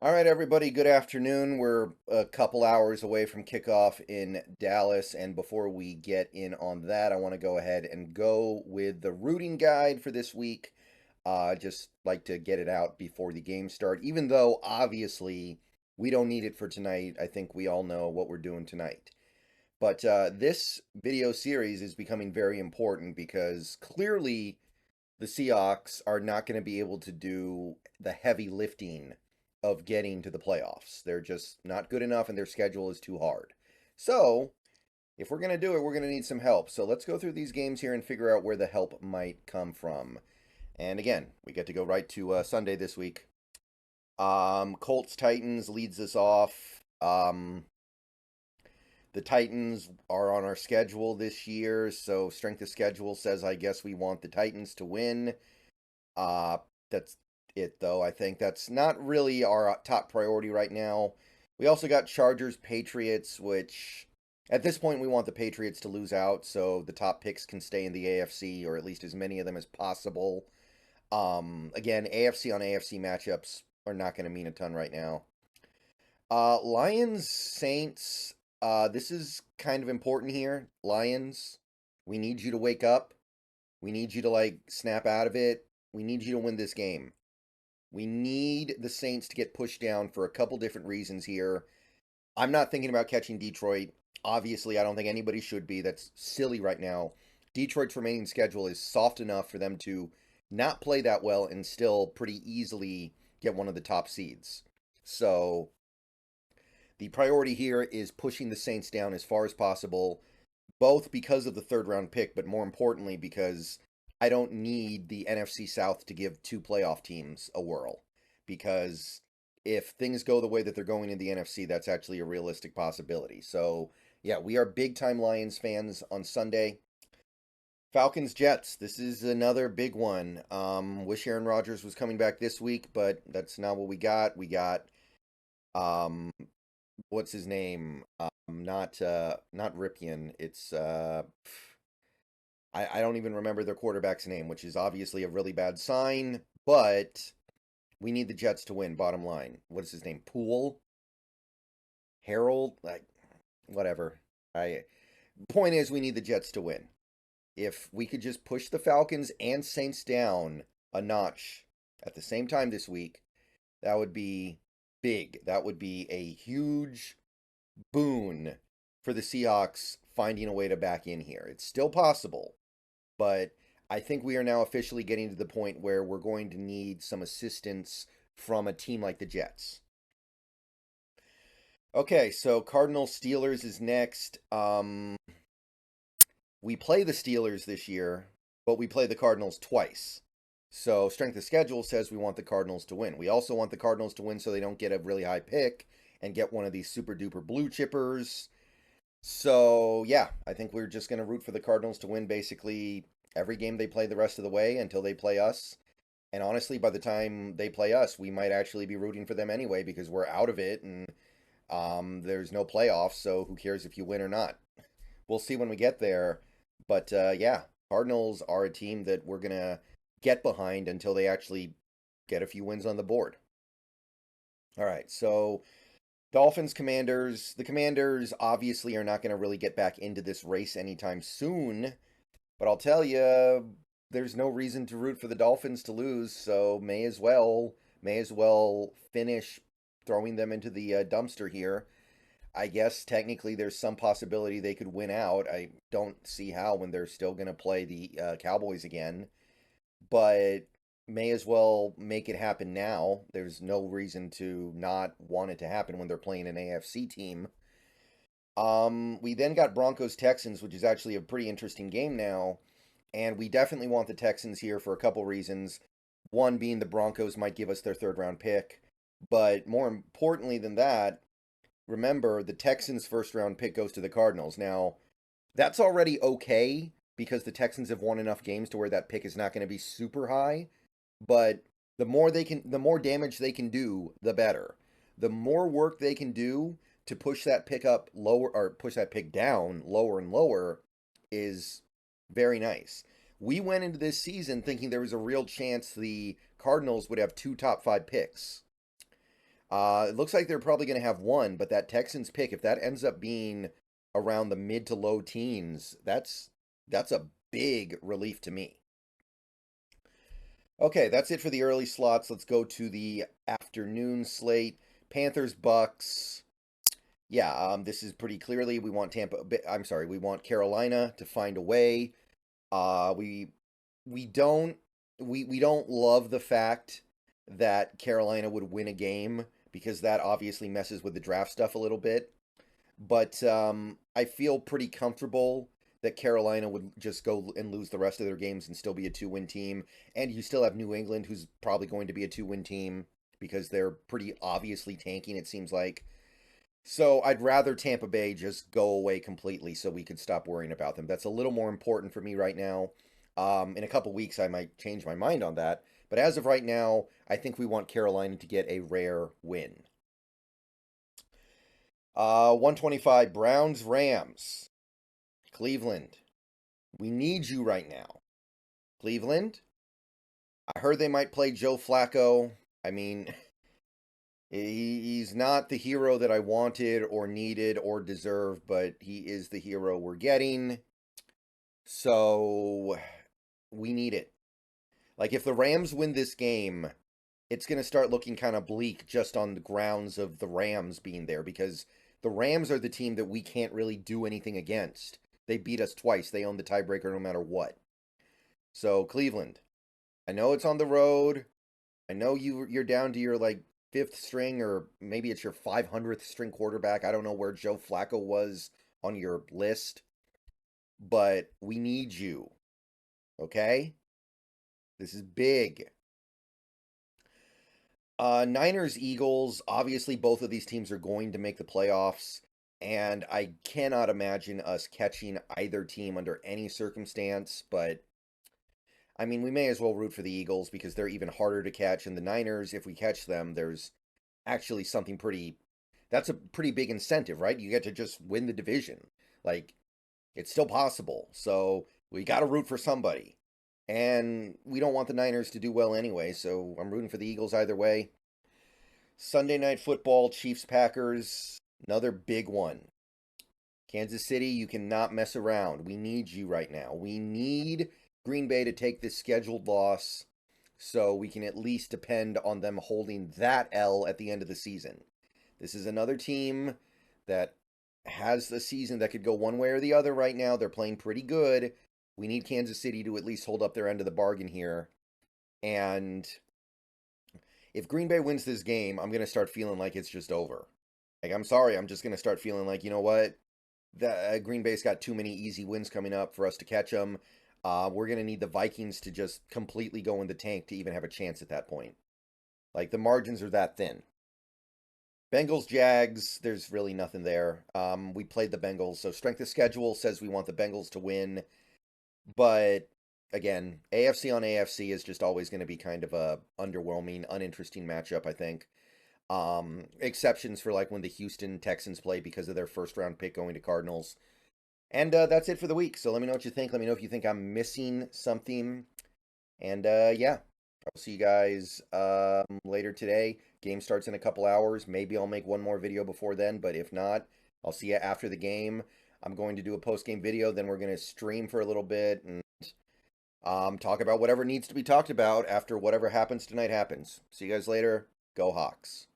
All right, everybody, good afternoon. We're a couple hours away from kickoff in Dallas. And before we get in on that, I want to go ahead and go with the routing guide for this week. Just like to get it out before the game start, even though obviously we don't need it for tonight. I think we all know what we're doing tonight. But this video series is becoming very important because clearly the Seahawks are not going to be able to do the heavy lifting of getting to the playoffs. They're just not good enough and their schedule is too hard. So, if we're going to do it, we're going to need some help. So, let's go through these games here and figure out where the help might come from. And again, we get to go right to Sunday this week. Colts Titans leads us off. The Titans are on our schedule this year, so strength of schedule says I guess we want the Titans to win. That's it though. I think that's not really our top priority right now. We also got Chargers Patriots, which at this point we want the Patriots to lose out so the top picks can stay in the AFC, or at least as many of them as possible. Again, AFC on AFC matchups are not going to mean a ton right now. Lions Saints. This is kind of important here. Lions, we need you to wake up. We need you to snap out of it. We need you to win this game. We need the Saints to get pushed down for a couple different reasons here. I'm not thinking about catching Detroit. Obviously, I don't think anybody should be. That's silly right now. Detroit's remaining schedule is soft enough for them to not play that well and still pretty easily get one of the top seeds. So the priority here is pushing the Saints down as far as possible, both because of the third round pick, but more importantly because I don't need the NFC South to give two playoff teams a whirl. Because if things go the way that they're going in the NFC, that's actually a realistic possibility. So, yeah, we are big time Lions fans on Sunday. Falcons Jets. This is another big one. Wish Aaron Rodgers was coming back this week, but that's not what we got. We got um what's his name? Not Ripien. It's I don't even remember their quarterback's name, which is obviously a really bad sign, but we need the Jets to win, bottom line. What is his name? Poole? Harold? Like whatever. I Point is we need the Jets to win. If we could just push the Falcons and Saints down a notch at the same time this week, that would be big. That would be a huge boon for the Seahawks finding a way to back in here. It's still possible, but I think we are now officially getting to the point where we're going to need some assistance from a team like the Jets. Okay, so Cardinals Steelers is next. We play the Steelers this year, but we play the Cardinals twice. So strength of schedule says we want the Cardinals to win. We also want the Cardinals to win so they don't get a really high pick and get one of these super duper blue chippers. So yeah, I think we're just going to root for the Cardinals to win basically every game they play the rest of the way until they play us. And honestly, by the time they play us, we might actually be rooting for them anyway because we're out of it and there's no playoffs. So who cares if you win or not? We'll see when we get there. But yeah, Cardinals are a team that we're going to get behind until they actually get a few wins on the board. All right, so Dolphins, Commanders. The Commanders obviously are not going to really get back into this race anytime soon, but I'll tell you, there's no reason to root for the Dolphins to lose, so may as well finish throwing them into the dumpster here. I guess technically there's some possibility they could win out. I don't see how when they're still going to play the Cowboys again, but may as well make it happen now. There's no reason to not want it to happen when they're playing an AFC team. We then got Broncos Texans, which is actually a pretty interesting game now, and we definitely want the Texans here for a couple reasons. One being the Broncos might give us their third round pick, but more importantly than that, remember the Texans' first round pick goes to the Cardinals. Now, that's already okay because the Texans have won enough games to where that pick is not going to be super high, but the more damage they can do, the better. The more work they can do to push that pick up lower or push that pick down lower and lower is very nice. We went into this season thinking there was a real chance the Cardinals would have two top 5 picks. It looks like they're probably going to have one, but that Texans pick, if that ends up being around the mid to low teens, that's a big relief to me. Okay, that's it for the early slots. Let's go to the afternoon slate. Panthers, Bucks. Yeah, this is pretty clearly we want we want Carolina to find a way. We don't we don't love the fact that Carolina would win a game because that obviously messes with the draft stuff a little bit. But I feel pretty comfortable that Carolina would just go and lose the rest of their games and still be a 2-win team. And you still have New England, who's probably going to be a 2-win team because they're pretty obviously tanking, it seems like. So I'd rather Tampa Bay just go away completely so we could stop worrying about them. That's a little more important for me right now. In a couple weeks, I might change my mind on that. But as of right now, I think we want Carolina to get a rare win. 125 Browns, Rams. Cleveland. We need you right now. Cleveland. I heard they might play Joe Flacco. I mean, he's not the hero that I wanted or needed or deserved, but he is the hero we're getting. So we need it. Like, if the Rams win this game, it's going to start looking kind of bleak just on the grounds of the Rams being there because the Rams are the team that we can't really do anything against. They beat us twice. They own the tiebreaker no matter what. So, Cleveland, I know it's on the road. I know you're down to your, like, 5th string or maybe it's your 500th string quarterback. I don't know where Joe Flacco was on your list. But we need you. Okay? This is big. Niners, Eagles. Obviously, both of these teams are going to make the playoffs. And I cannot imagine us catching either team under any circumstance. But, I mean, we may as well root for the Eagles because they're even harder to catch. And the Niners, if we catch them, there's actually something pretty... That's a pretty big incentive, right? You get to just win the division. Like, it's still possible. So, we got to root for somebody. And we don't want the Niners to do well anyway, so I'm rooting for the Eagles either way. Sunday Night Football, Chiefs Packers, another big one. Kansas City, you cannot mess around. We need you right now. We need Green Bay to take this scheduled loss so we can at least depend on them holding that L at the end of the season. This is another team that has a season that could go one way or the other right now. They're playing pretty good. We need Kansas City to at least hold up their end of the bargain here. And if Green Bay wins this game, I'm going to start feeling like it's just over. Like, I'm sorry, I'm just going to start feeling like, you know what? Green Bay's got too many easy wins coming up for us to catch them. We're going to need the Vikings to just completely go in the tank to even have a chance at that point. Like, the margins are that thin. Bengals, Jags, there's really nothing there. We played the Bengals, so strength of schedule says we want the Bengals to win. But again, AFC on AFC is just always going to be kind of a underwhelming, uninteresting matchup, I think. Exceptions for like when the Houston Texans play because of their first round pick going to Cardinals. And that's it for the week. So let me know what you think. Let me know if you think I'm missing something. And yeah, I'll see you guys later today. Game starts in a couple hours. Maybe I'll make one more video before then, but if not, I'll see you after the game. I'm going to do a post-game video, then we're going to stream for a little bit and talk about whatever needs to be talked about after whatever happens tonight happens. See you guys later. Go Hawks.